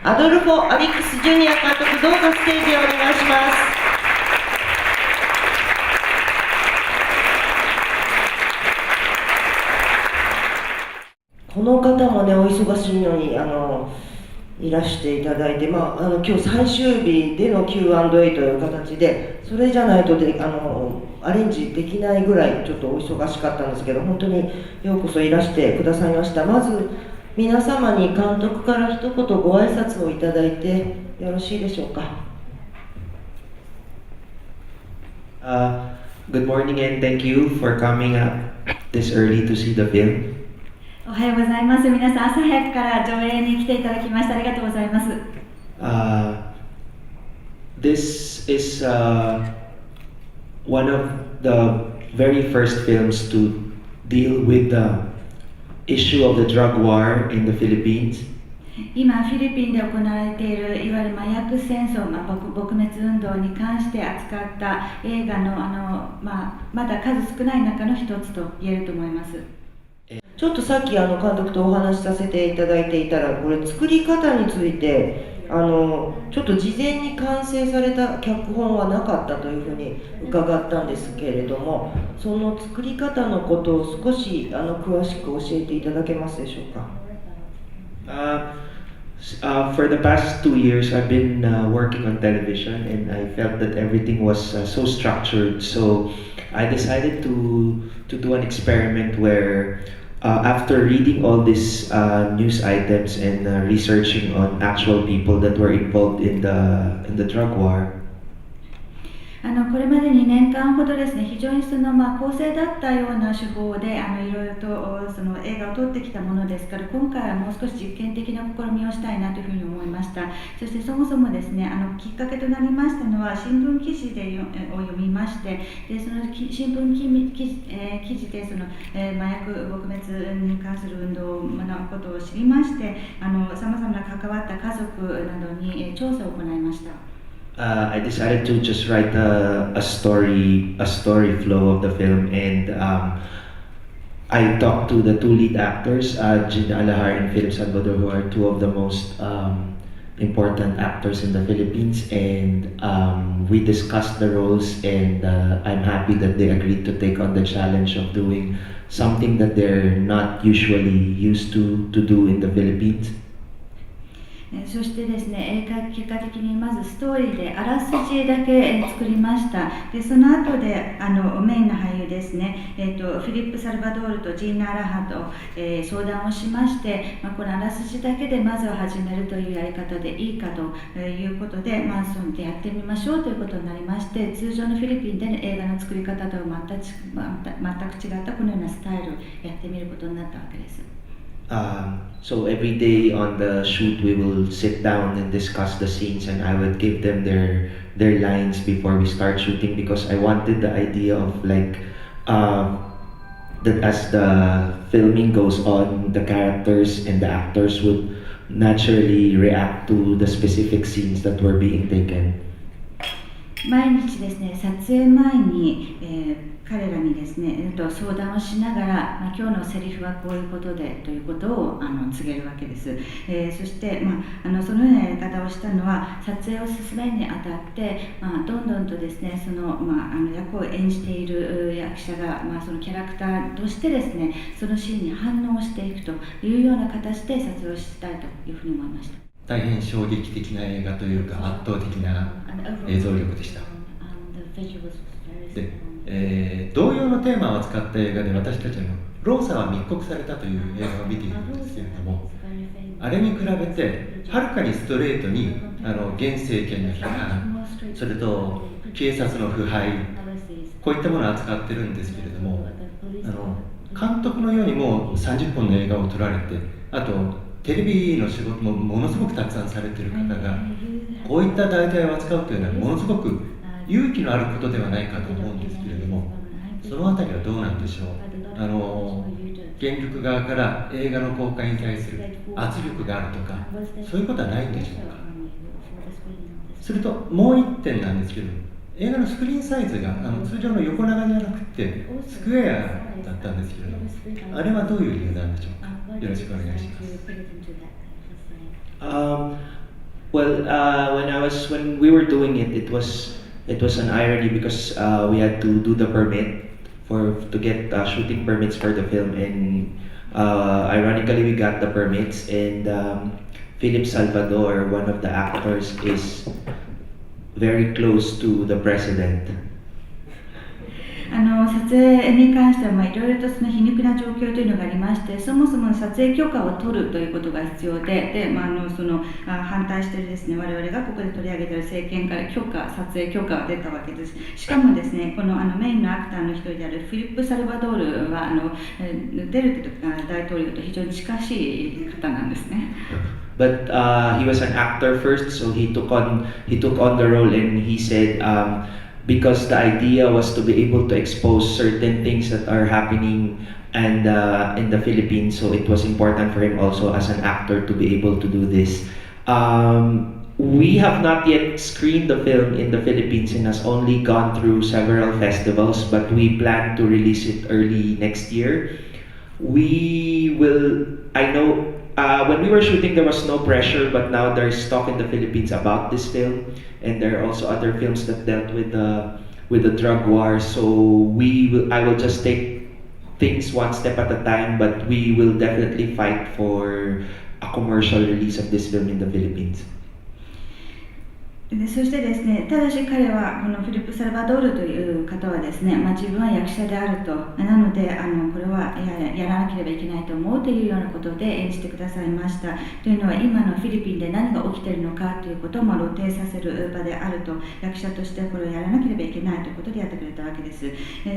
アドルフォ・アリックスJr監督、どうぞステージへお願いします。この方もね、お忙しいのにいらしていただいて、今日最終日での Q&A という形で、それじゃないとアレンジできないぐらいちょっとお忙しかったんですけど、本当にようこそいらしてくださいました。まず皆様に監督から一言ご挨拶をいただいてよろしいでしょうか。Good morning and thank you for coming up this early to see the film. おはようございます。皆さん朝早くから上映に来ていただきましてありがとうございます。This is one of the very first films to deal with the issue of the drug war in the Philippines. 今フィリピンで行われているいわゆる麻薬戦争、撲滅運動に関して扱った映画のまだ数少ない中の一つと言えると思います。ちょっとさっき監督とお話しさせていただいていたら、これ作り方についてちょっと事前に完成された脚本はなかったというふうに伺ったんですけれども、その作り方のことを少し詳しく教えていただけますでしょうか。For the past 2 years, I've been working on television, and I felt that everything was so structured. So I decided to do an experiment where, after reading all these news items and researching on actual people that were involved in the drug war. これまで2年間ほどですね、非常に公正だったような手法でいろいろとその映画を撮ってきたものですから、今回はもう少し実験的な試みをしたいなというふうに思いました。そしてそもそもですね、きっかけとなりましたのは新聞記事を読みまして、でその新聞記事で麻薬撲滅に関する運動のことを知りまして、さまざまな関わった家族などに調査を行いました。I decided to just write a story flow of the film, and I talked to the two lead actors, Gina and Philip Salvador, who are two of the most important actors in the Philippines, and we discussed the roles, and I'm happy that they agreed to take on the challenge of doing something that they're not usually used to do in the Philippines. そしてですね、結果的にまずストーリーであらすじだけ作りました。でその後でメインの俳優ですね、フィリップ・サルバドールとジーナ・アラハと、相談をしまして、このあらすじだけでまずは始めるというやり方でいいかということで、そのやってみましょうということになりまして、通常のフィリピンでの映画の作り方とは全く違ったこのようなスタイルをやってみることになったわけです。So every day on the shoot, we will sit down and discuss the scenes, and I would give them their lines before we start shooting, because I wanted the idea of that as the filming goes on, the characters and the actors would naturally react to the specific scenes that were being taken. 毎日ですね、撮影前に、彼らにですね、相談をしながら、今日のセリフはこういうことでということを告げるわけです。そして、そのようなやり方をしたのは、撮影を進めるにあたって、どんどんとですね、役を演じている役者が、そのキャラクターとしてですね、そのシーンに反応していくというような形で撮影をしたいというふうに思いました。大変衝撃的な映画というか圧倒的な映像力でした。で、同様のテーマを扱った映画で私たちのローサは密告されたという映画を見ているんですけれども、あれに比べてはるかにストレートに現政権の批判、それと警察の腐敗、こういったものを扱ってるんですけれども、監督のようにもう30本の映画を撮られて、あとテレビの仕事もものすごくたくさんされている方がこういった題材を扱うというのはものすごく勇気のあることではないかと思うんですけれども、そのあたりはどうなんでしょう。原曲側から映画の公開に対する圧力があるとか、そういうことはないんでしょうか。それともう一点なんですけど、映画のスクリーンサイズが通常の横長じゃなくてスクエアだったんですけれども、あれはどういう理由なんでしょうか。よろしくお願いします。Well, when we were doing it, it was an irony because we had to do the permit to get shooting permits for the film, and ironically we got the permits, and Philip Salvador, one of the actors, is very close to the president. 撮影に関してはいろいろとその皮肉な状況というのがありまして、そもそも撮影許可を取るということが必要で、反対しているですね、我々がここで取り上げている政権から撮影許可が出たわけです。しかもですね、このメインのアクターの一人であるフィリップ・サルバドールはデルテ大統領と非常に近しい方なんですね。But he was an actor first, so he took on the role, and he said, because the idea was to be able to expose certain things that are happening and in the Philippines, so it was important for him also as an actor to be able to do this. We have not yet screened the film in the Philippines and has only gone through several festivals, but we plan to release it early next year. I know when we were shooting there was no pressure, but now there's talk in the Philippines about this film, and there are also other films that dealt with the drug war. So I will just take things one step at a time, but we will definitely fight for a commercial release of this film in the Philippines. そしてですね、ただし彼はこのフィリップ・サルバドールという方はですね、自分は役者であると、なのでこれはやらなければいけないと思うというようなことで演じてくださいました。というのは今のフィリピンで何が起きているのかということも露呈させる場であると、役者としてこれをやらなければいけないということでやってくれたわけです。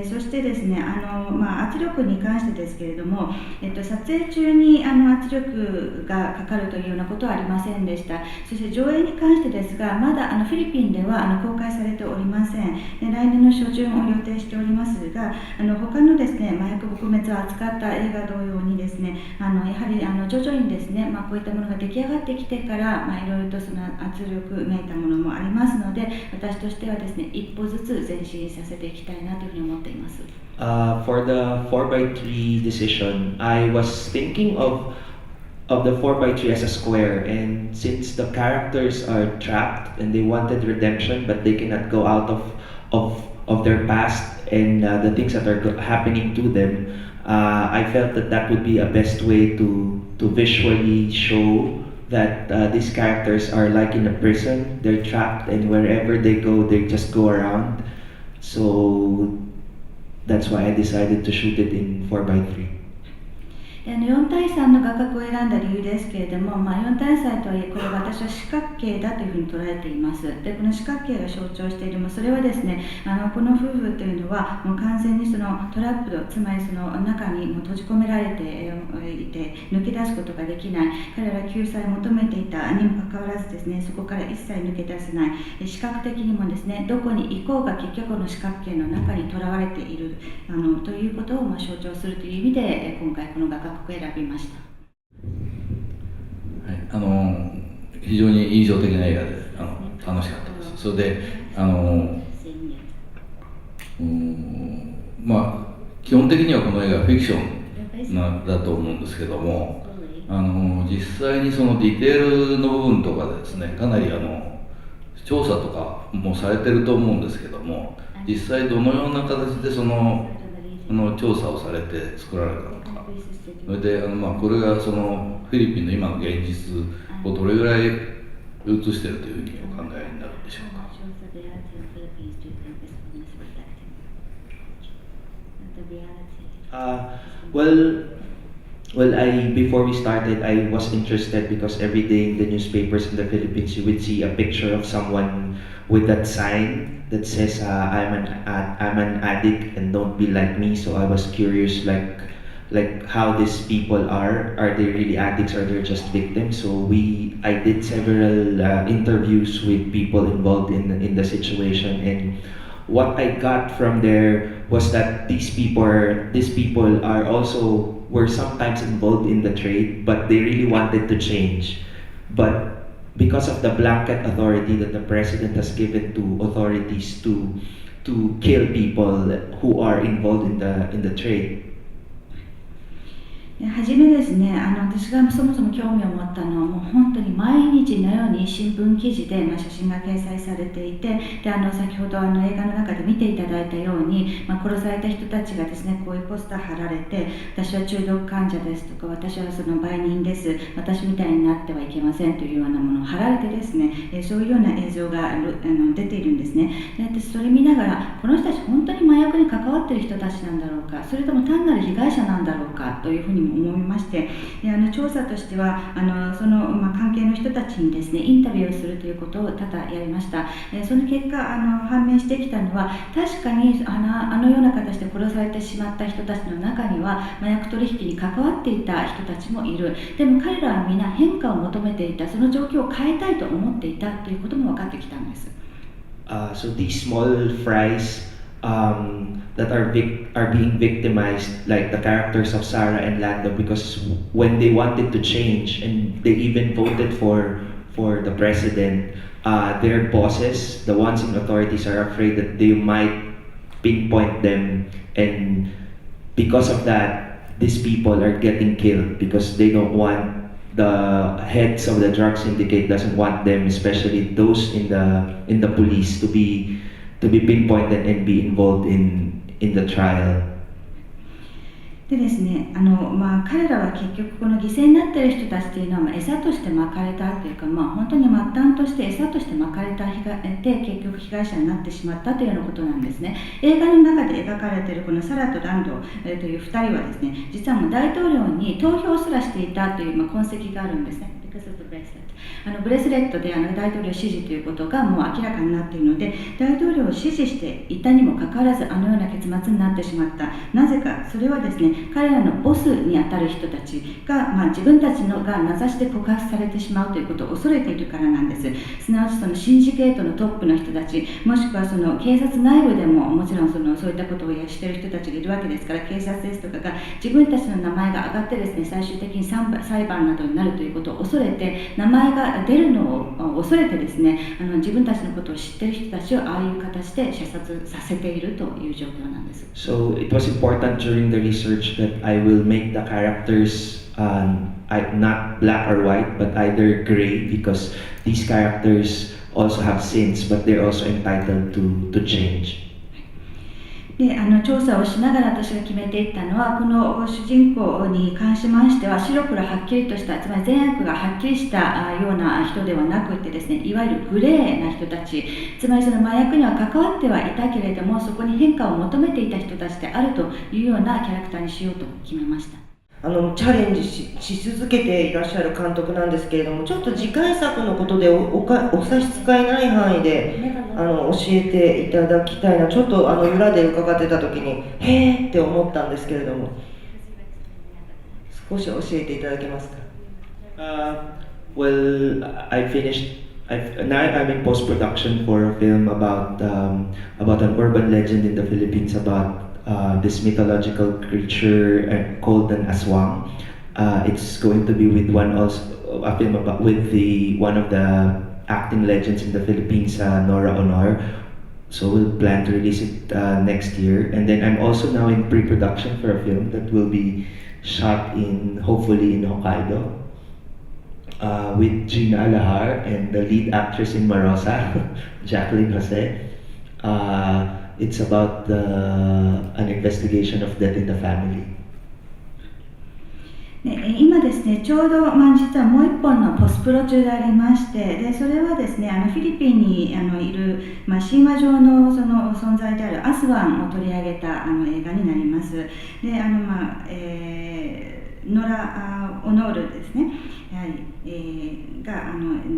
そしてですね、圧力に関してですけれども、撮影中に圧力がかかるというようなことはありませんでした。そして上映に関してですが、まだフィリピンでは公開されておりません。来年の初旬を予定しておりますが、他のですね、麻薬撲滅を扱った映画同様にですね、やはり徐々にですね、こういったものが出来上がってきてから、いろいろとその圧力めいたものもありますので、私としてはですね、一歩ずつ前進させていきたいなというふうに思っています。For the 4x3 decision, I was thinking of the 4x3 as a square, and since the characters are trapped and they wanted redemption but they cannot go out of their past and the things that are happening to them, I felt that would be a best way to visually show that these characters are like in a prison. They're trapped, and wherever they go, they just go around. So that's why I decided to shoot it in 4x3. 4対3の画角を選んだ理由ですけれども、4対3とはいえこれは私は四角形だというふうに捉えています。でこの四角形が象徴しているそれはですね、この夫婦というのはもう完全にそのトラップド、つまりその中にもう閉じ込められていて抜け出すことができない、彼らが救済を求めていたにもかかわらずですね、そこから一切抜け出せない、視覚的にもですね、どこに行こうが結局この四角形の中にとらわれているということを象徴するという意味で今回この画角を選びました。はい、非常に印象的な映画で楽しかったです。それで基本的にはこの映画はフィクションだと思うんですけども、実際にそのディテールの部分とかでですね、かなり調査とかもされてると思うんですけども、実際どのような形でその調査をされて作られたのか、それでこれがそのフィリピンの今の現実をどれぐらい映しているというふうにお考えになるんでしょうか。Before we started, I was interested because every day in the newspapers in the Philippines, you would see a picture of someone with that sign that says, "I'm an addict and don't be like me." So I was curious, like how these people are. Are they really addicts or they're just victims? So I did several interviews with people involved in the situation, and what I got from there was that these people were sometimes involved in the trade, but they really wanted to change. But because of the blanket authority that the president has given to authorities to kill people who are involved in the trade. 初めですね、私がそもそも興味を持ったのは、もう本当に毎日のように新聞記事で、写真が掲載されていて、で先ほど映画の中で見ていただいたように、殺された人たちがですね、こういうポスター貼られて、私は中毒患者ですとか、私はその売人です、私みたいになってはいけませんというようなものを貼られてですね、そういうような映像が出ているんですね。で私それ見ながら、この人たち本当に麻薬に関わっている人たちなんだろうか、それとも単なる被害者なんだろうかというふうにも思いまして、で調査としてはその、関係の人たちにですね、インタビューをするということを多々やりました。その結果判明してきたのは、確かにあのような形で殺されてしまった人たちの中には麻薬取引に関わっていた人たちもいる。でも彼らは皆変化を求めていた、その状況を変えたいと思っていたということも分かってきたんです。So these small fries that are being victimized, like the characters of Sarah and Lando, because when they wanted to change and they even voted for the president, their bosses, the ones in authorities, are afraid that they might pinpoint them, and because of that, these people are getting killed because they don't want the heads of the drug syndicate doesn't want them, especially those in the police, to be pinpointed and be involved in the trial. でですね、彼らは結局この犠牲になっている人たちというのは、餌としてまかれたというか、本当に末端として餌としてまかれたで結局被害者になってしまったというようなことなんですね。映画の中で描かれているこのサラとランドという2人はですね、実はもう大統領に投票すらしていたという痕跡があるんですね。ブレスレットで大統領支持ということがもう明らかになっているので、大統領を支持していたにもかかわらずあのような結末になってしまった。なぜか、それはですね、彼らのボスにあたる人たちが、自分たちのが名指しで告発されてしまうということを恐れているからなんです。すなわちそのシンジケートのトップの人たち、もしくはその警察内部でももちろんそういったことをしている人たちがいるわけですから、警察ですとかが自分たちの名前が上がってですね、最終的に裁判などになるということを恐れて、名前が出るのを恐れてですね、自分たちのことを知っている人たちをああいう形で射殺させているという状況なんです。So it was important during the research that I will make the characters not black or white, but either gray, because these characters also have sins, but they're also entitled to change. で調査をしながら私が決めていったのは、この主人公に関しましては白黒はっきりとした、つまり善悪がはっきりしたような人ではなくてですね、いわゆるグレーな人たち、つまりその麻薬には関わってはいたけれども、そこに変化を求めていた人たちであるというようなキャラクターにしようと決めました。チャレンジ し続けていらっしゃる監督なんですけれども、ちょっと次回作のことでお差し支えない範囲で教えていただきたいな。ちょっと裏で伺ってた時にへーって思ったんですけれども、少し教えていただけますか。Well, now I'm in post-production for a film about an urban legend in the Philippines about this mythological creature called an aswang. It's going to be with a film with one of the acting legends in the Philippines, Nora Honor. So we'll plan to release it next year. And then I'm also now in pre-production for a film that will be shot hopefully in Hokkaido, with Gina Alahar and the lead actress in Marosa, Jacqueline Jose. It's about an investigation of death in the family. 今ですね、ちょうど、実はもう一本のポスプロ中でありまして、でそれはですね、フィリピンにいる、神話上のその存在であるアスワンを取り上げた映画になります。でノラ・オノールですね、が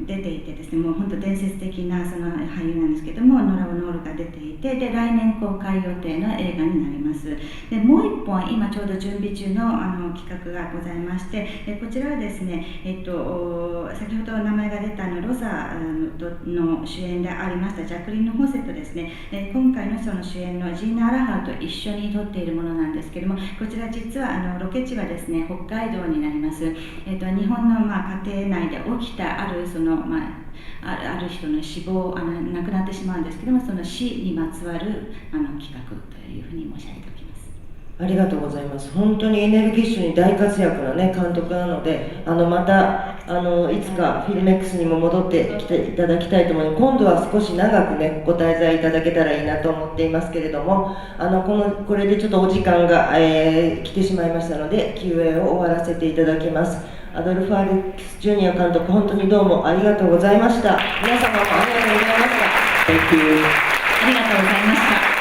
出ていてですね、もう本当伝説的なその俳優なんですけども、ノラ・オノールが出ていて、で来年公開予定の映画になります。でもう一本今ちょうど準備中の企画がございまして、こちらはですね、先ほど名前が出たロザの主演でありましたジャクリン・ホセとですね、今回のその主演のジーナ・アラハルと一緒に撮っているものなんですけれども、こちら実はロケ地はですね、北海道になります。日本の家庭内で起きたあるそのある人の死亡亡くなってしまうんですけども、その死にまつわる企画というふうに申し上げておきます。ありがとうございます。本当にエネルギッシュに大活躍なね、監督なので、また、いつかフィルメックスにも戻ってきていただきたいと思います。今度は少し長くね、ご滞在いただけたらいいなと思っていますけれども、これでちょっとお時間が、来てしまいましたので、Q&A を終わらせていただきます。アドルフ・アリックス・ジュニア監督、本当にどうもありがとうございました。皆様もありがとうございました。Thank you. ありがとうございました。